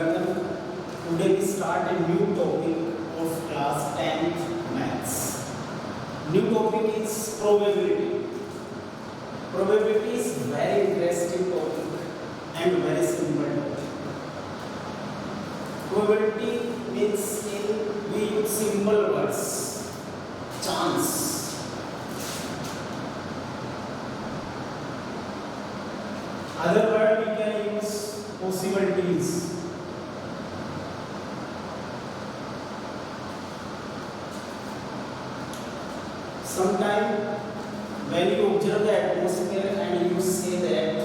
Abhinandan. Today we start a new topic of class 10th maths. New topic is probability. Probability is very interesting topic and very simple topic. Probability means we use simple words. Chance. Other word we can use possibilities. Sometimes when you observe the atmosphere and you say that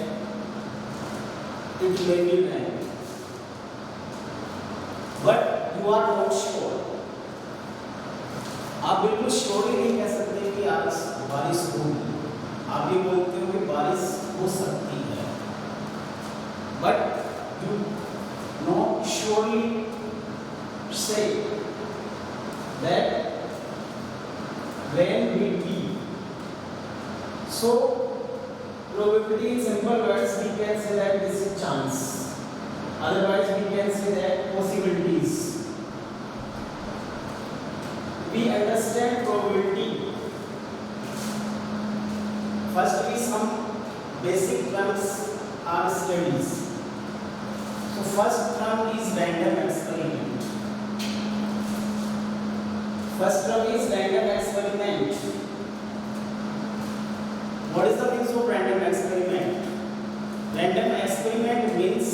it may be rain, but you are not sure. आप बिल्कुल sure ही नहीं कह सकते कि आज बारिश होगी. आप ये बोलते हो कि बारिश हो सकती है, but you not surely say that rain will be. So probability in simple words we can say that this is chance. Otherwise we can say that possibilities. We understand probability. First we some basic terms are studies. So first term is random experiment. First term is random experiment. What is the meaning of random experiment? Random experiment means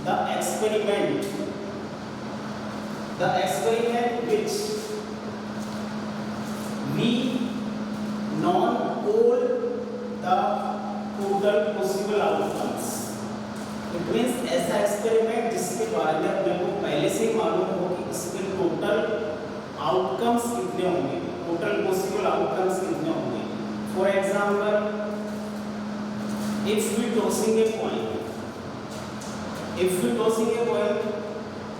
the experiment which we know all the total possible outcomes. It means ऐसा experiment जिसके बारे में अपने को पहले से ही मालूम हो कि इसके टोटल आउटकम्स कितने होंगे, टोटल पॉसिबल आउटकम्स कितने होंगे. For example, if we tossing a coin,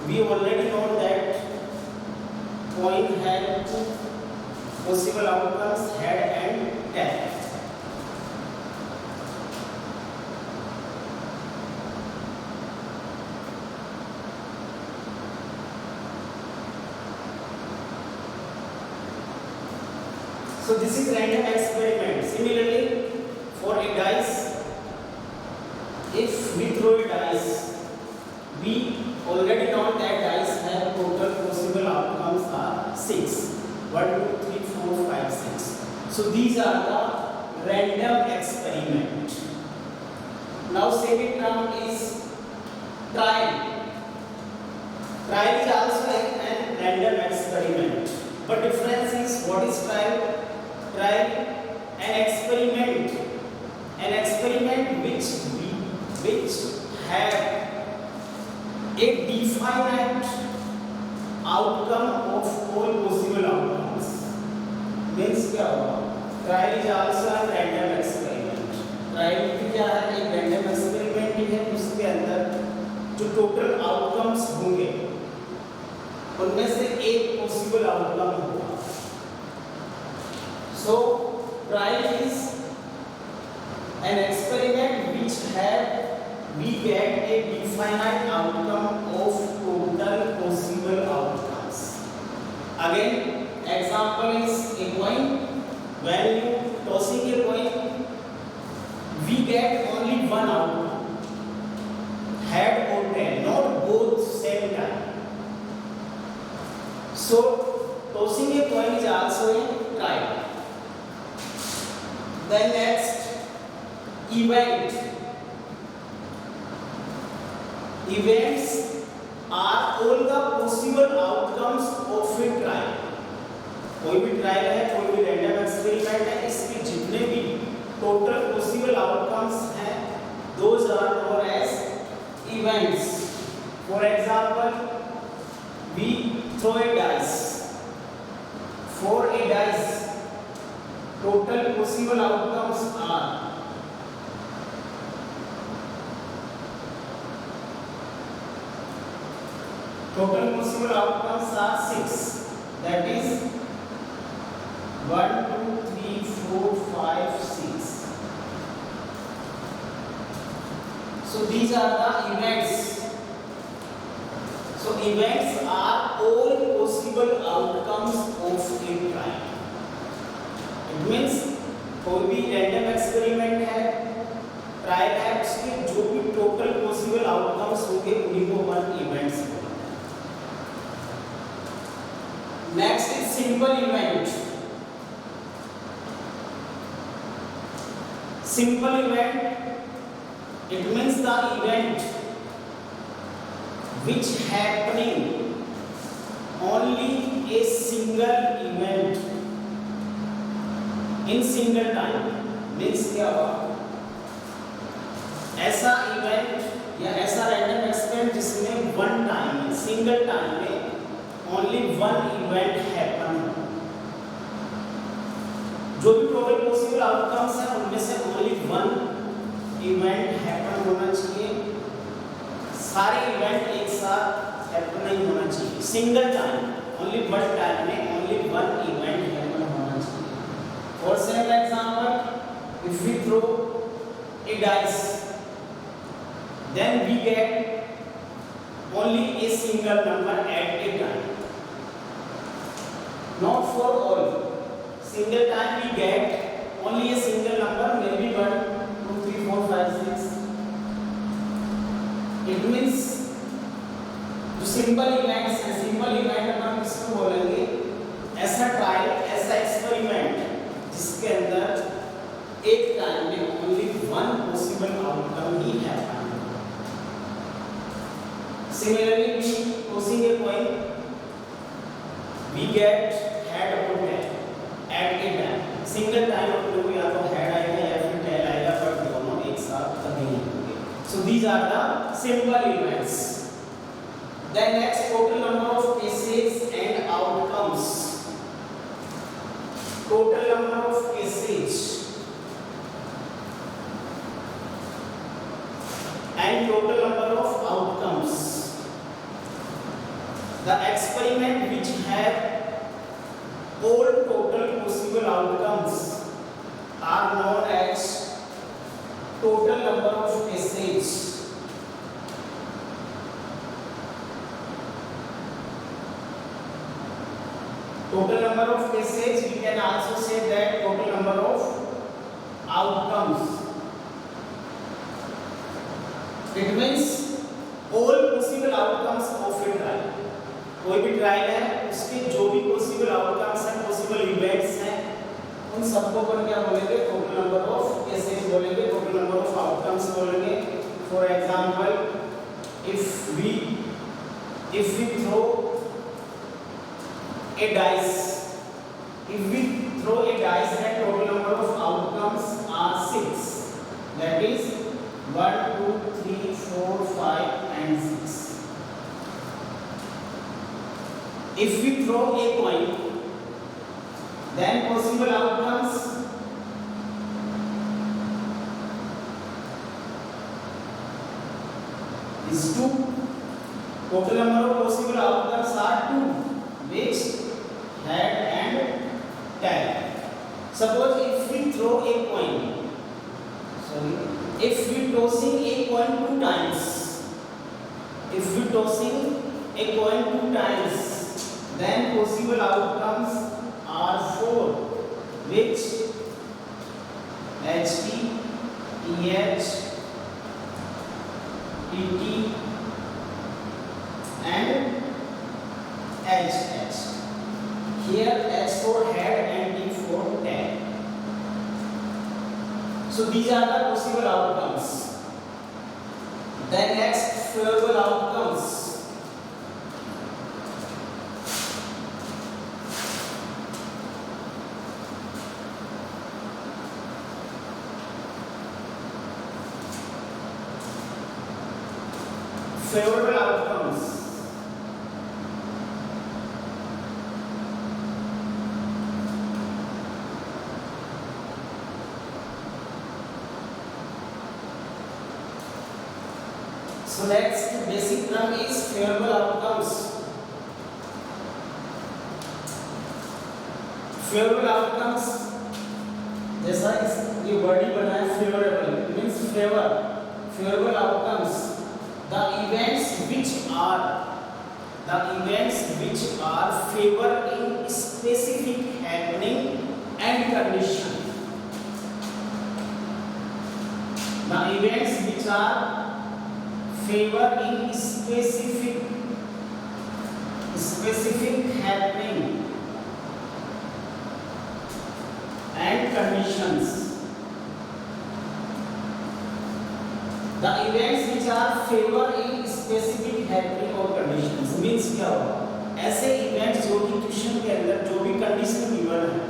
we already know that coin had possible outcomes, head and tail. So this is random experiment. Similarly, for a dice, if we throw a dice, we already know that dice have total possible outcomes are 6. 1, 2, 3, 4, 5, 6. So these are the random experiment. Now second term is trial. Trial is also an random experiment. But difference is, what is trial? Trial, an experiment which have a definite outcome of all possible outcomes. Means क्या होगा? Trial is also a random experiment. Trial भी क्या है? एक random experiment ही है, उसके अंदर जो total outcomes होंगे उनमें से एक possible outcome होगा. So trial is an experiment which we get a definite outcome of total possible outcomes. Again, example is a coin. When you tossing a coin, we get only one outcome, head or tail, not both same time. So tossing a coin is also a trial. Then next, events are all the possible outcomes of a trial. कोई भी trial है, कोई भी random experiment है, इसके जितने भी total possible outcomes हैं, those are known as events. For example, we throw a dice. For a dice, total possible outcomes are total possible outcomes are 6. That is 1, 2, 3, 4, 5, 6. So these are the events So events are all possible outcomes of a trial. It means कोई भी random experiment है, trial है, उसके जो भी total possible outcomes होंगे उन्हीं को अपन इवेंट्स बोलते हैं. Next is simple event. Simple event, it means the event which happening only a single event in single time. means क्या हुआ, ऐसा इवेंट या ऐसा रैंडम एक्सपेरिमेंट जिसमें वन टाइम में, सिंगल टाइम में ओनली वन इवेंट हैपन. जो भी टोटल पॉसिबल आउटकम्स हैं उनमें से ओनली वन इवेंट हैपन होना चाहिए. सारे इवेंट एक साथ हैपन नहीं होना चाहिए. Single time, only one time में ओनली वन इवेंट हैपन होना चाहिए. For same example, if we throw a dice, then we get only a single number at a time. Not for all. Single time we get only a single number, maybe 1, 2, 3, 4, 5, 6. It means जो simple events हैं, simple event अपन किसको बोलेंगे, ऐसा trial, ऐसा experiment जिसके अंदर एक time में ओनली वन पॉसिबल आउटकम ही है. Similarly, we tossing a coin, we get head or tail at a time. Single time अपने को या तो head आएगा या फिर tail आएगा, पर दोनों एक साथ कभी नहीं होंगे. So these are the simple events. Then next, total number of cases and outcomes. Total number of cases and total number of outcomes. The experiment which have all total possible outcomes are known as total number of cases. Total number of cases, we can also say that total number of outcomes. It means all possible outcomes of a trial. कोई भी trial है, उसके जो भी possible outcomes हैं, possible events हैं, उन सबको अपन क्या बोलेंगे, टोटल नंबर ऑफ केसेस बोलेंगे, टोटल नंबर ऑफ आउटकम्स बोलेंगे. For example, if we throw a dice, then total number of outcomes are 6. That is 1, 2, 3, 4, 5 and 6. If we throw a coin, then possible outcomes is 2. Total number of possible outcomes are 2, which head and tail. Suppose if we throw a coin, if we tossing a coin 2 times, then possible outcomes are 4, which HT, EH, PT and HH. Here H for head and T for tail. So these are the possible outcomes. Then next, favorable outcomes. Favorable outcomes. So next basic term is favorable outcomes. Favorable outcomes, जैसा ये word ही बना है favorable, means favor. Favorable outcomes, the events which are the events which are favor in specific happening and condition. The events which are favor in specific happening and conditions. The events which are favor in specific happening और conditions means क्या होगा? ऐसे events जो कि question के अंदर जो भी कंडीशन गिवन है,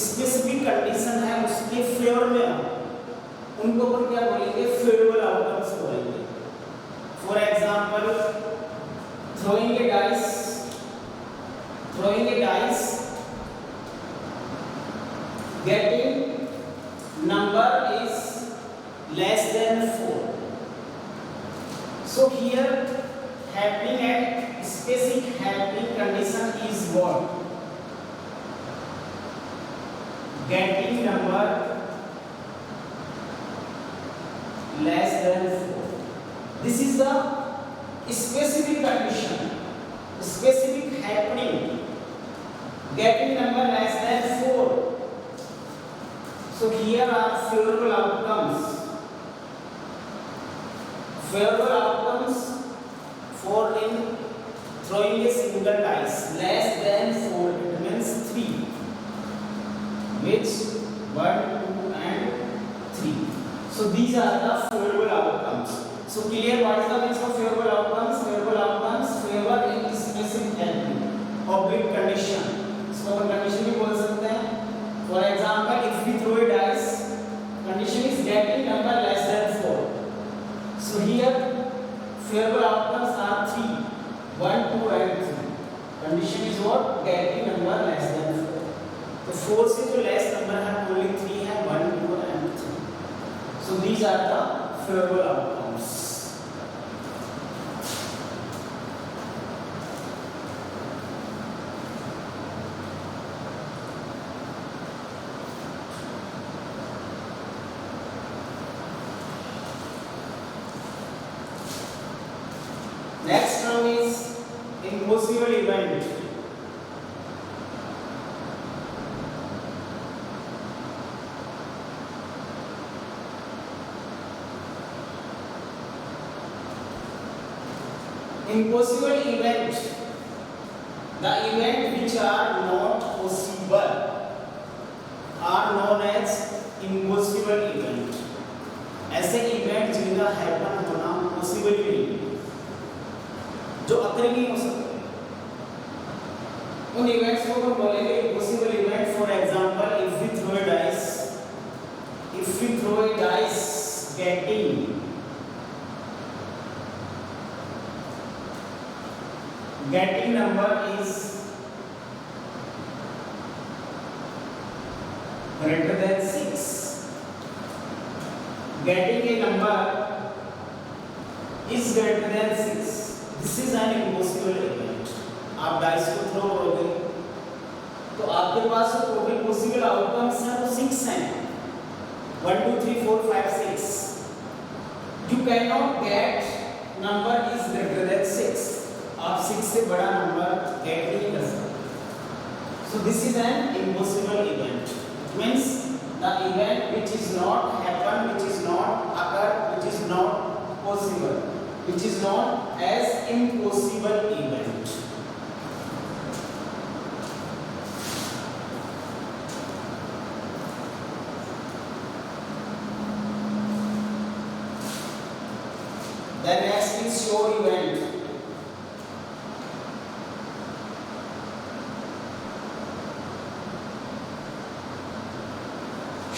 स्पेसिफिक कंडीशन है उसके फेवर में उनको अपन क्या बोलेंगे? फेवरेबल आउटकम्स बोलेंगे. For example throwing a dice getting number is less than 4. So here happening at specific happening condition is what? Getting number less than 4. This is the specific condition, specific happening, getting number less than 4. So here are favorable outcomes. Favorable outcomes for in throwing a single dice less than 4, it means 3, which 1, 2 and 3. So these are the favorable outcomes. So clear what is the meaning of favorable outcomes? Favorable outcomes favor in specific happening oblique condition. इसको अपन condition भी बोल सकते हैं. For example, if we throw a dice, condition is getting number less than 4. So here favorable outcomes are 3, 1, 2 and 3. Condition is what? Getting number less than 4. तो 4 से जो less number है only 3 है, 1, 2 and 3. So these are the favorable outcomes. Next term is impossible event. Impossible event, the event which are not possible are known as impossible event. ऐसे event जिनका happen होना possible ही नहीं, जो अक्र नहीं हो सकते, उन इवेंट्स को हम बोलेंगे impossible event. For example, if we throw a dice getting number is greater than 6, getting a number is greater than 6, this is an impossible event. आप डाइस को थ्रो करोगे तो आपके पास जो टोटल पॉसिबल आउटकम्स हैं वो 6 हैं, 1 2 3 4 5 6. You cannot get number is greater than 6. आप 6 से बड़ा नंबर गेट नहीं कर सकते. So this is an impossible event. It means the event which is not happen, which is not occur, which is not possible, which is known as impossible event. Then next is sure event.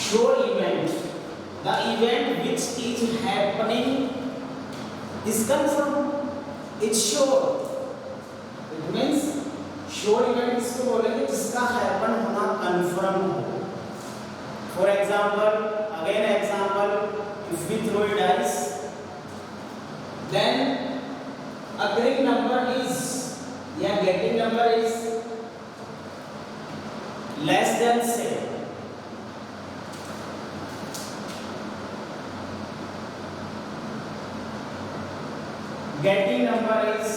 Sure event, the event which is happening is confirmed, it's sure. It means sure event इसको बोलेंगे जिसका happen होना confirm हो. For example, again example, if we throw a dice, then occurring number is या getting number is less than 7. Getting number is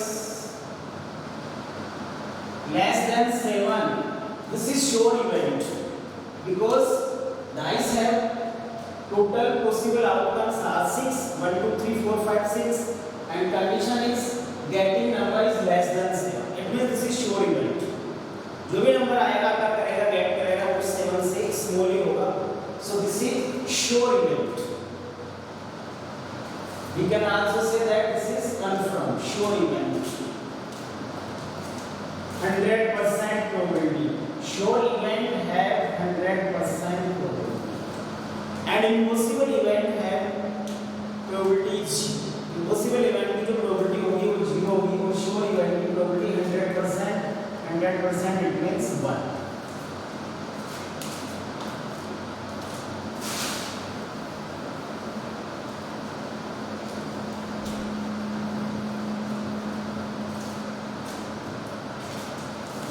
less than 7, this is sure event because dice have total possible outcomes are 6, 1 2 3 4 5 6, and condition is getting number is less than 7. It means this is sure event. जो भी number आएगा आपका करेगा gate करेगा वो 7 से small ही होगा. So this is sure event. We can also say that this is confirmed, sure event. 100% probability. Sure event have 100% probability. And impossible event have probability 0. Impossible event की जो probability होगी वो 0 होगी, और sure event की probability 100%. 100% it means 1.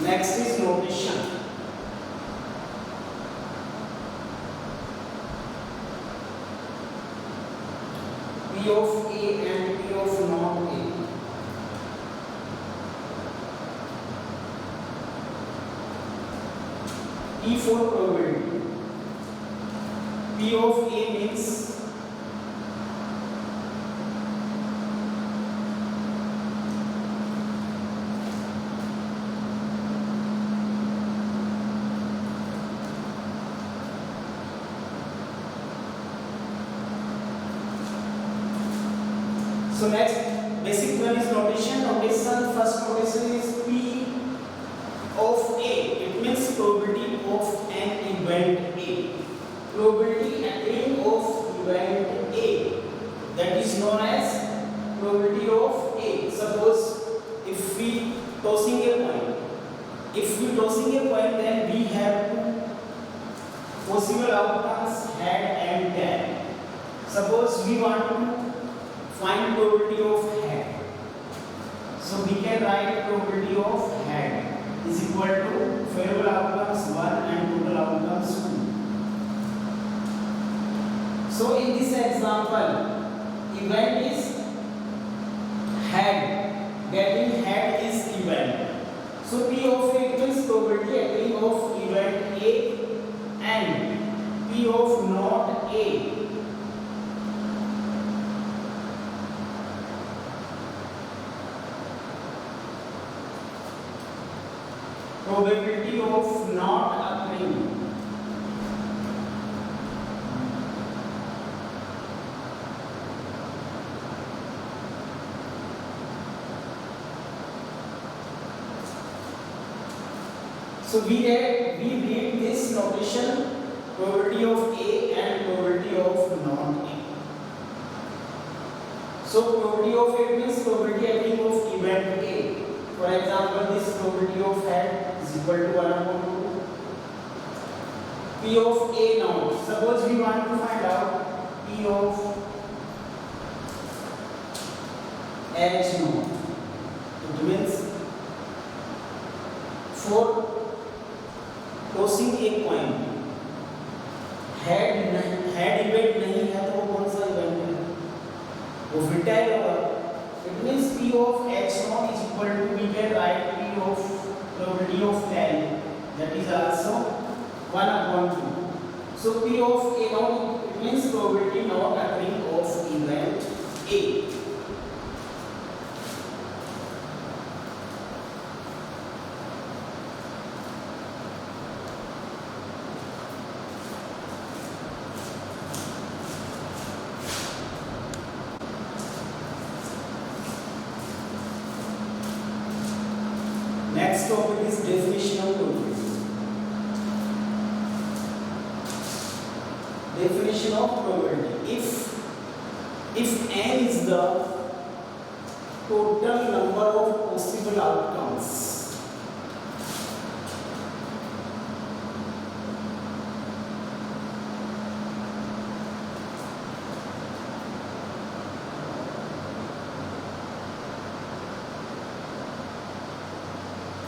Next is notation. P of A and P of not A. P for probability. P of A means so next basic one is notation. Notation, first notation is P of A. It means probability of an event A. Probability occurring of event A, that is known as probability of A. Suppose if we tossing a coin, then we have two possible outcomes, head and tail. Suppose we want to find probability of head, so we can write probability of head is equal to favorable outcomes 1 and total outcomes 2. So in this example, event is head, getting head is event. So P of A means probability occurring of event A, and P of not A probability of not occurring. So we read this notation, probability of A and probability of not A. So probability of A means probability occurring of event A. For example, this probability of head is equal to 1/2. P of A naught. Suppose we want to find out P of H naught. It means for tossing a coin, head event नहीं है तो वो कौन सा event है? वो फिर tail होगा. It means P of H naught is equal to, we can write P of probability of tail, that is also 1/2. So P of A naught, it means probability not occurring of event A. Next topic is definition of probability. Definition of probability. If n is the total number of possible outcomes,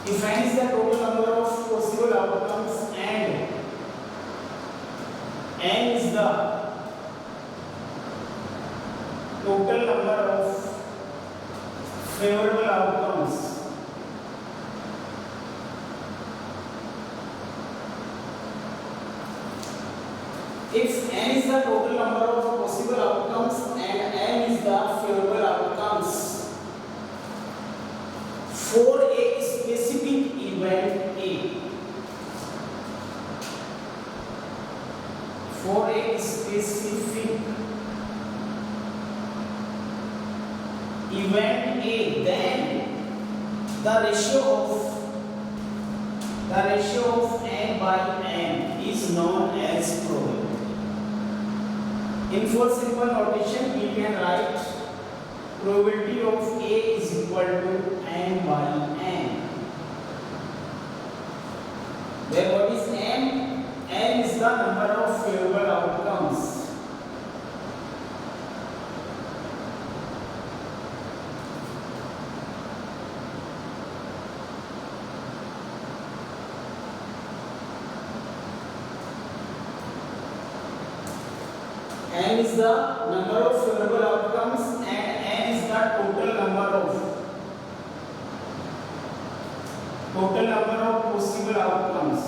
if n is the total number of possible outcomes and n is the total number of favorable outcomes, is the total number of possible outcomes and n is the favorable outcomes for a specific event A. For a specific event A, then the ratio of n by n is known as probability. In for simple notation, we can write probability of A is equal to n by n. Where what is n? N is the number of favorable outcomes. N is the number of favorable outcomes and n is the total number of possible outcomes.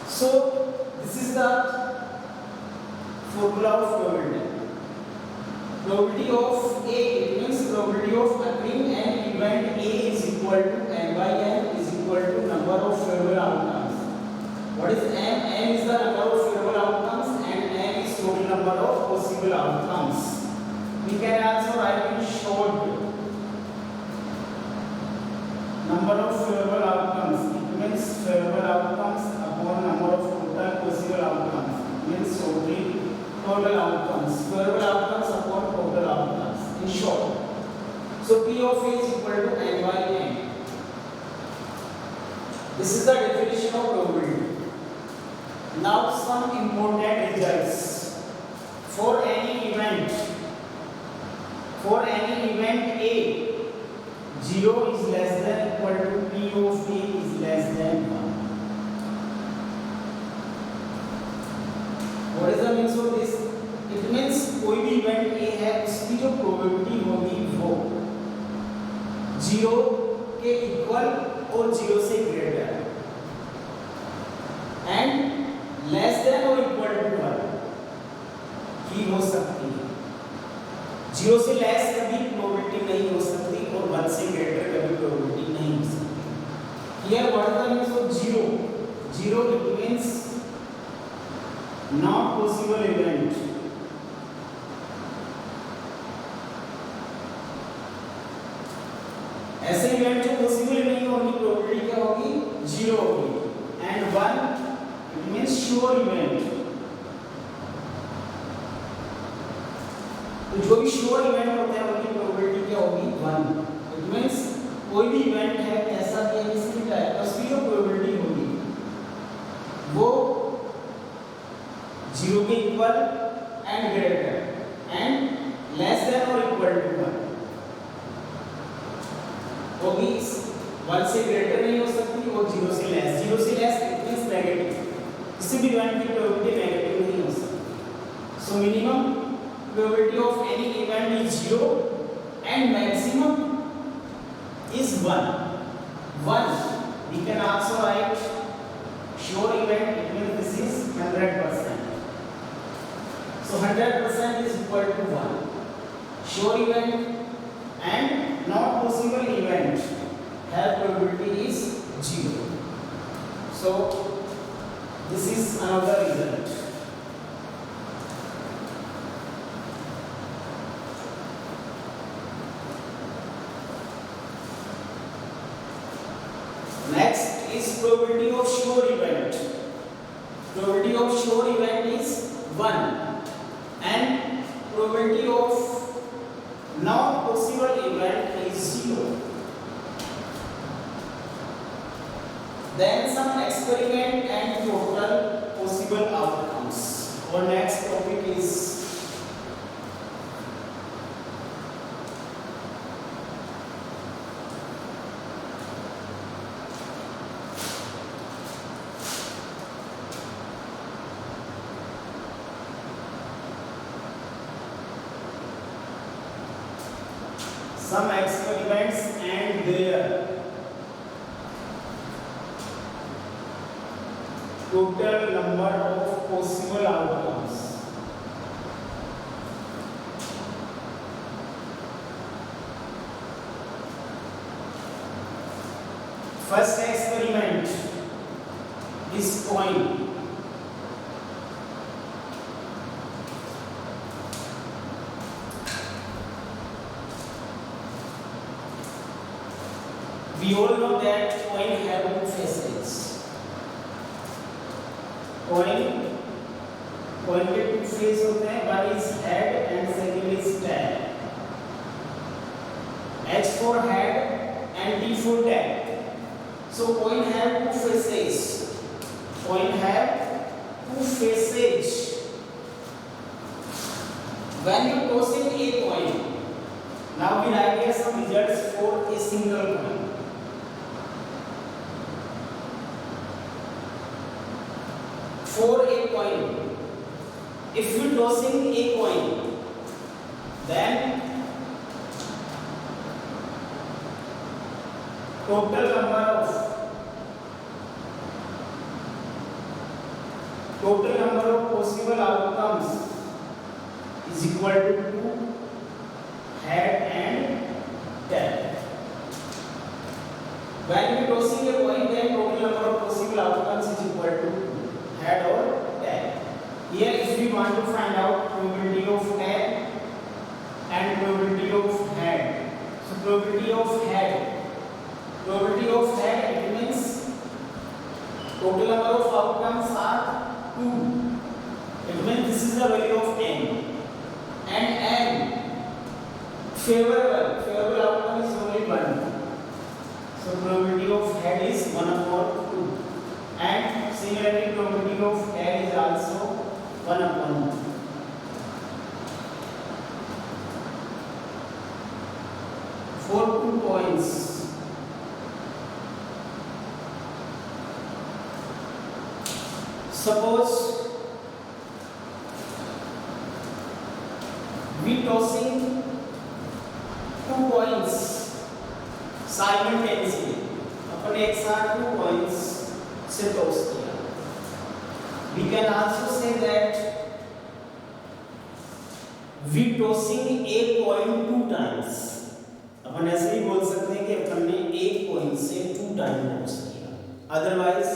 So this is the formula of probability. Probability of A, it means probability of occurring an event A is equal to n by n is equal to number of favorable outcomes. What is n? N is the number of favorable outcomes and n is total number of possible outcomes. We can also write in short number of favorable outcomes. It means favorable outcomes upon number of total possible outcomes. It means total outcomes. Favorable outcomes upon total outcomes. In short. So P of A is equal to n by n. This is the definition of probability. Now some important results. For any event A, 0 is less than equal to P of A is less than 1. What is the means of this? It means कोई भी event A है उसकी जो probability होगी वो 0 के equal और 0 से ग्रेटर एंड लेस देन और इक्वल टू 1 की हो सकती है. 0 से लेस कभी प्रोबेबिलिटी नहीं हो सकती और 1 से ग्रेटर कभी प्रोबेबिलिटी नहीं हो सकती. Here what is the means of 0? 0 it means not possible event. ऐसे इवेंट जो पॉसिबल नहीं होगी प्रोबेबिलिटी क्या होगी? 0 होगी. And 1 it means sure event. तो जो भी श्योर इवेंट होते हैं उनकी प्रोबेबिलिटी क्या होगी? 1. इट मींस कोई भी इवेंट है ऐसा भी है किसी भी टाइप का उसकी जो प्रोबेबिलिटी होगी वो 0 के equal and greater and less than और इक्वल टू 1 होगी. 1 से ग्रेटर नहीं हो सकती और 0 से लेस. 0 से लेस इट मींस नेगेटिव. किसी भी इवेंट की प्रोबेबिलिटी नेगेटिव नहीं हो सकती. So minimum probability of any event is 0 and maximum is 1. 1 we can also write sure event. It means this is 100%. So 100% is equal to 1. Sure event and not possible event have probability is 0. So this is another result. Next is probability of sure event. Probability of sure event is 1 and probability of not possible event is 0. Then some experiment and total possible outcomes. Our next topic is some experiments and their total number of possible outcomes. First experiment is coin. We all know that coin have two faces. Coin के two face होते हैं. One is head and second is tail. H for head and T for tail. So coin have two faces. Coin have two faces. When you toss in a coin, now we write here some results for a single coin. For a coin, if you toss in a coin, then total number of possible outcomes is equal to 2 head and tail. When we tossing a coin, then total number of possible outcomes is equal to head or tail. Here, if we want to find out probability of tail and probability of head, so probability of head it means total number of outcomes are 2. It means this is the value of n, and n favorable outcome is only 1. So probability of head is 1/2, and similarly probability of tail is also 1/2. For 2 coins, suppose we tossing 2 coins simultaneously. अपन एक साथ 2 coins से toss किया. We can also say that we tossing a coin 2 times. अपन ऐसे ही बोल सकते हैं कि अपन ने एक coin से 2 टाइम toss किया. Otherwise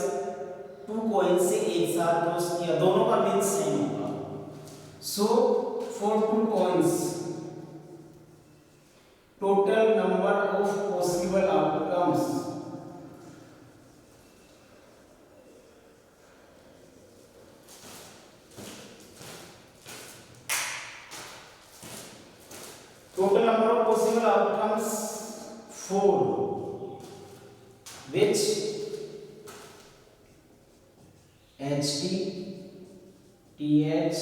2 coin से एक साथ toss किया, दोनों का मीन सेम होगा. So for 2 coins, total number of possible outcomes for which HT, TH,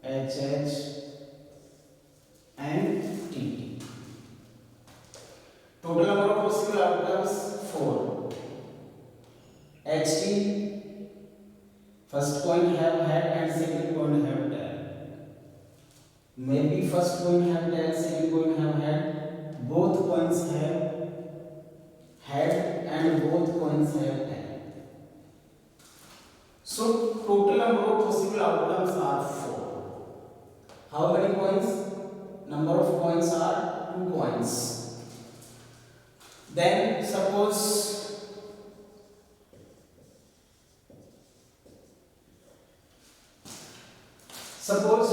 HH and TT. Total number of possible outcomes 4. HT, first coin have head and second coin have tail. Maybe first coin have tail, second coin have head. Both coins have head and both coins have tail. So total number of possible outcomes are 4. How many coins? Number of coins are 2 coins. Then suppose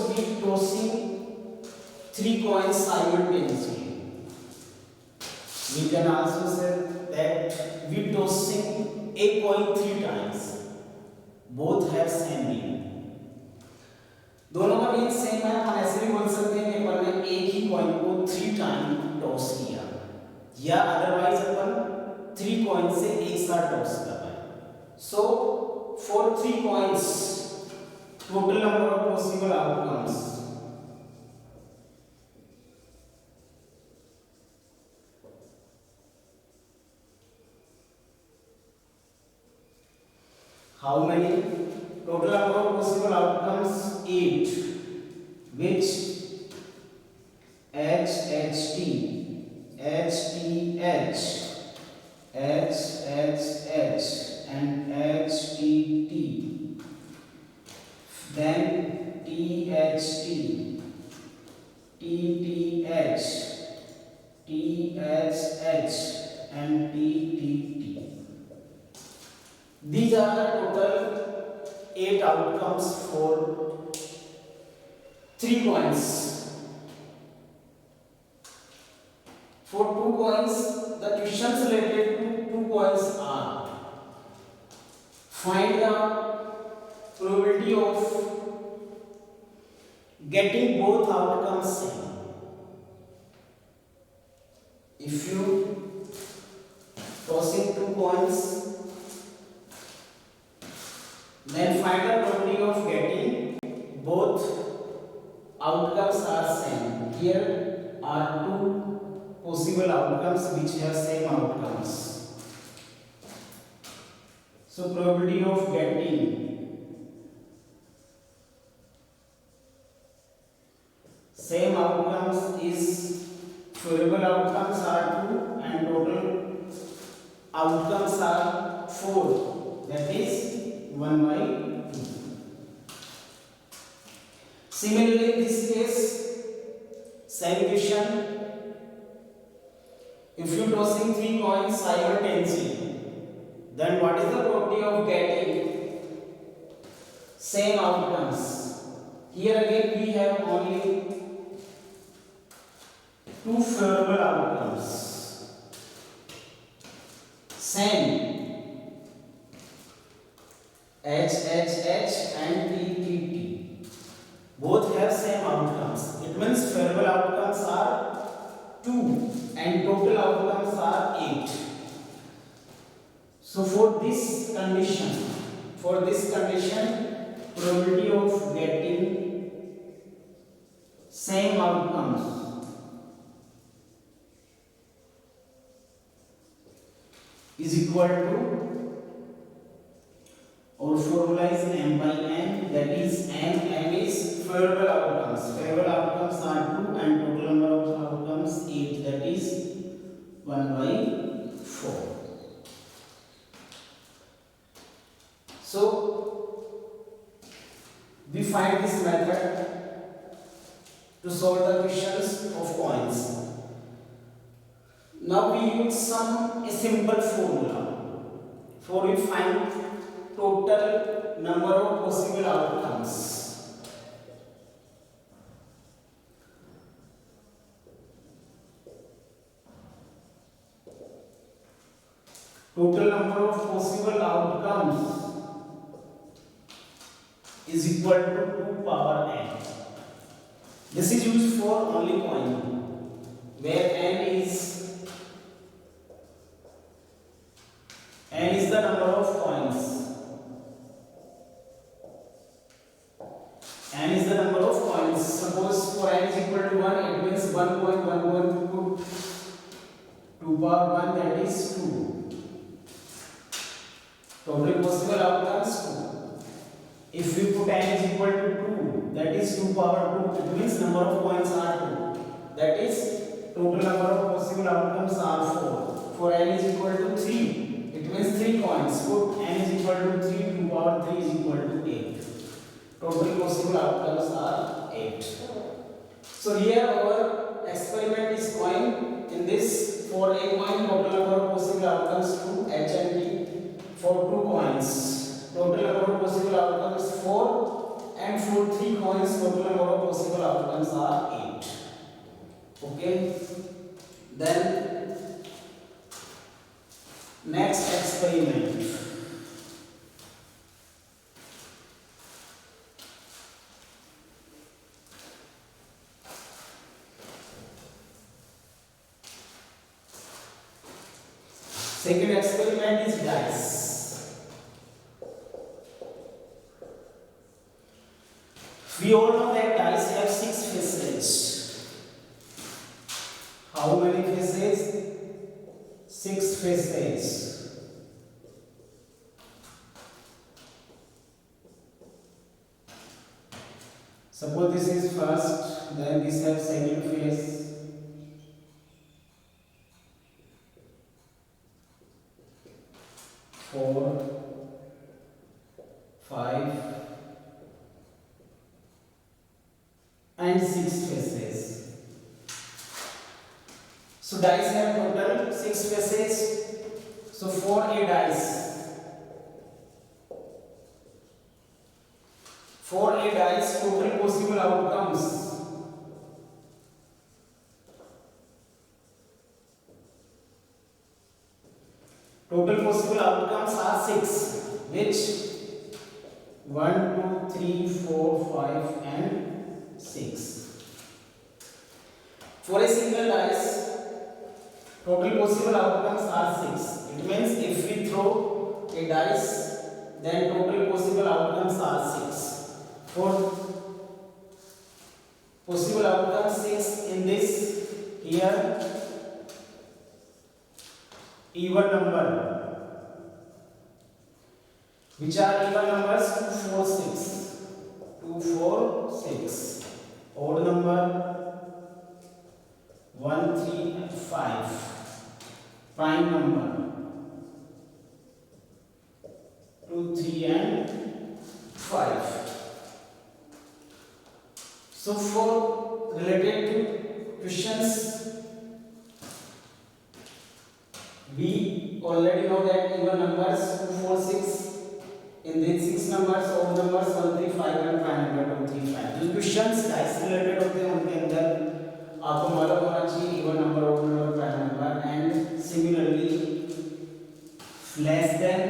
we tossing 3 coins simultaneously. We can also say that we tossing a coin 3 times. Both have same meaning. दोनों का mean same है. हम ऐसे भी बोल सकते हैं कि अपन ने एक ही कॉइन को 3 टाइम टॉस किया, या अदरवाइज अपन 3 कॉइन से एक साथ टॉस कर रहे हैं. So for 3 coins total number of possible outcomes how many? Total number of possible outcomes 8, which HHT, HTH, HHH and HT These are the total 8 outcomes for 3 coins. For 2 coins, the questions related to 2 coins are: find the probability of getting both outcomes same. If you tossing 2 coins, then find the probability of getting both outcomes are same. Here are 2 possible outcomes which have same outcomes. So probability of getting same outcomes is favorable outcomes are 2 and total outcomes are 4. That is 1 by 2. Similarly, in this case, same question. If you tossing 3 coins simultaneously, then what is the probability of getting same outcomes? Here again we have only 2 favorable outcomes. Same H and T. Both have same outcomes. It means favorable outcomes are 2 and total outcomes are 8. So for this condition, probability of getting same outcomes is equal to, our formula is m by n, that is m is favorable outcomes. Favorable outcomes are 2 and total number of outcomes 8, that is 1 by 4. So we find this method to solve the questions of coins. Now we use a simple formula for we find total number of possible outcomes. Total number of possible outcomes is equal to 2 power n. This is used for only coin, where n is the number of coins. N is the number of coins. Suppose for n is equal to 1, it means 1 coin put 2 power 1, that is 2. Total possible outcomes 2. If we put n is equal to 2, that is 2 power 2, it means number of coins are 2. That is total number of possible outcomes are 4. For n is equal to 3, it means 3 coins. Put n is equal to 3, 2 power 3 is equal to 8. Total possible outcomes are 8. So here our experiment is going. In this, for a coin, total number of possible outcomes 2, H and T. For 2 coins, total number of possible outcomes 4, and for 3 coins, total number of possible outcomes are 8. Okay. Then next experiment. Second experiment is dice. We all know that dice have 6 faces. How many faces? 6 faces. Suppose this is first, then this has second face. 4, 5 and 6 faces. So dice have total 6 faces. So for a dice, For a dice, total possible outcomes. Total possible outcomes are 6, which 1, 2, 3, 4, 5 and 6. For a single dice, total possible outcomes are 6. It means if we throw a dice, then total possible outcomes are 6. For possible outcomes 6 in this, here even number, which are even numbers 2, 4, 6, 2, 4, 6, odd number 1, 3 and 5, prime number 2, 3 and 5. So for related to questions, we already know that even numbers 2, 4, 6, in these 6 numbers, odd numbers 1, 3, 5 and prime number 2, 3, 5. जो questions dice related होते हैं उनके अंदर आपको मालूम होना चाहिए even number, odd number, prime number and similarly less than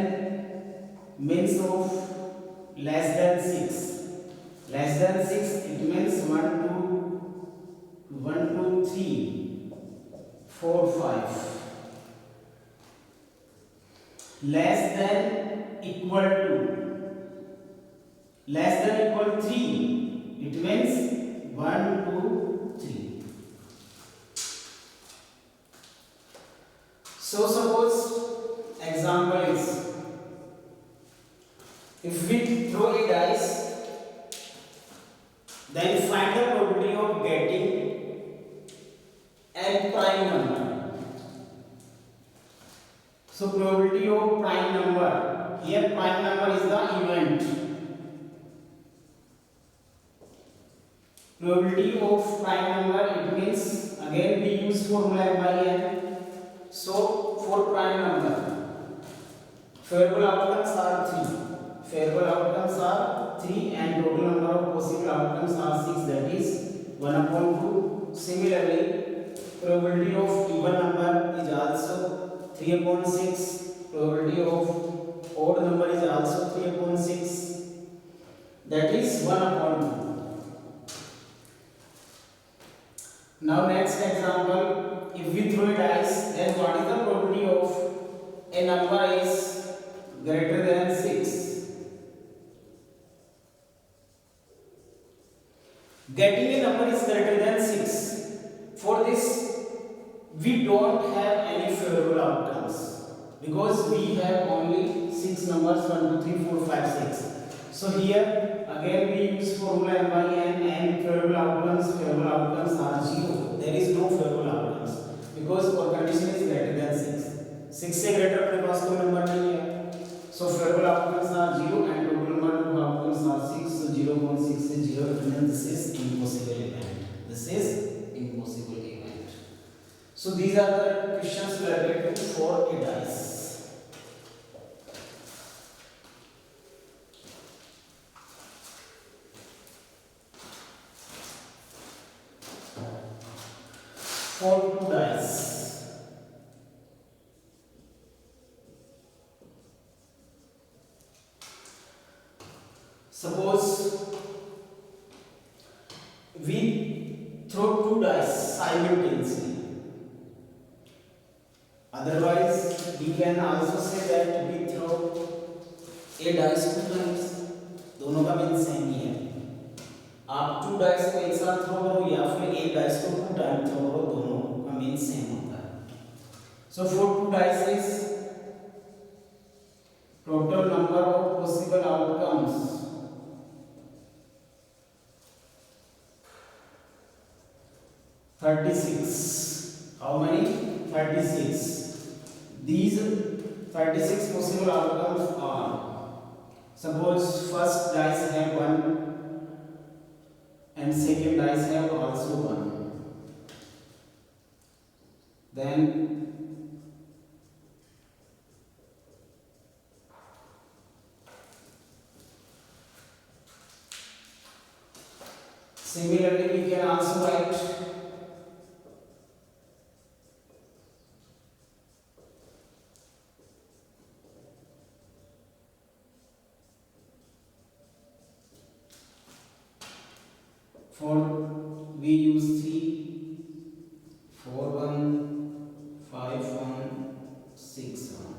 means of less than 6. Less than 6 it means 1, 2, 3, 4, 5. Less than equal to, less than equal 3, it means 1, 2, 3. So suppose example is, if we throw a dice, then find the probability of getting n prime number. So probability of prime number, here prime number is the event. Probability of prime number, it means again we use formula m by n. So for prime number, favorable outcomes are 3. Favorable outcomes are 3 and total number of possible outcomes are 6, that is 1/2. Similarly, probability of even number is also 3/6. Probability of odd number is also 3/6, that is 1/2. Now next example, if we throw a dice, then what is the probability of a number is greater than 6? Getting a number is greater than 6. For this, we don't have any favorable outcomes because we have only 6 numbers 1, 2, 3, 4, 5, 6. So here again we use formula m by n and favorable outcomes are 0. There is no favorable outcomes because our condition is greater than 6. 6 से greater अपने पास कोई number नहीं है. So favorable outcomes are 0 and total number of outcomes are 6. So 0.6 is 0. And this is impossible event. This is impossible event. So these are the questions related to for a dice. For 2 dice. Suppose we throw 2 dice simultaneously. Otherwise, we can also say that we throw a dice 2 times. दोनों का mean same ही है. आप 2 dice को एक साथ throw करो या फिर एक डाइस को 2 टाइम थ्रो करो, दोनों का मीन सेम होता है. So for 2 dice is total number of possible outcomes 36. How many? 36. These 36 possible outcomes are, suppose first dice have 1 and second dice have also 1. Then Similarly, we can also write for we use 3, 4, 1, 5, 1, 6, 1.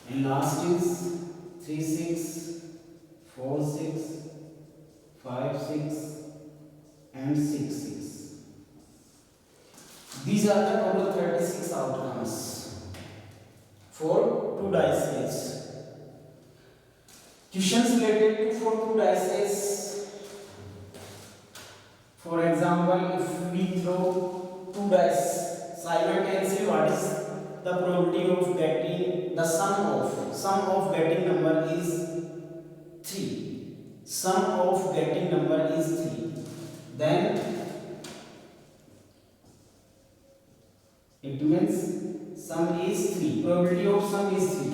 And last is 3, 6, 4, 6, 5, 6, and 6, 6. These are the total 36 outcomes for 2 dice. Questions related to for 2 dice. For example, if we throw 2 dice simultaneously, what is the probability of getting the sum of getting number is 3. Sum of getting number is 3. Then it means sum is 3. Probability of sum is 3.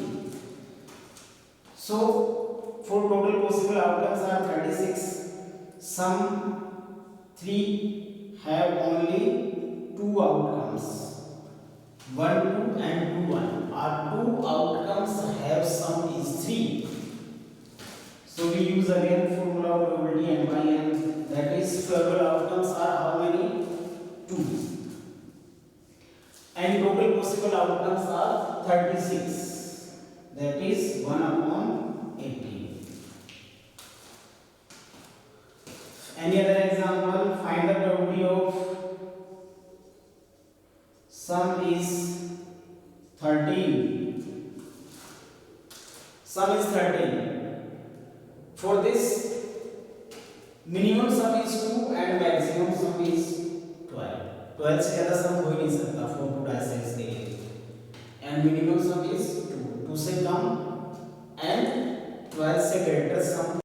So for total possible outcomes are 36. Some 3 have only 2 outcomes. 1, 2 and 2, 1. Our 2 outcomes have sum is 3. So we use again formula of probability n by n. That is probable outcomes are how many? 2. And total possible outcomes are 36. That is 1 upon 18. Any other example? Find the probability of sum is 13. Sum is 13. For this, minimum sum is 2 and maximum sum is 12. 12 से ज़्यादा सम हो ही नहीं सकता 4 2 dices के लिए. And minimum sum is 2. 2 से कम and 12 से greater sum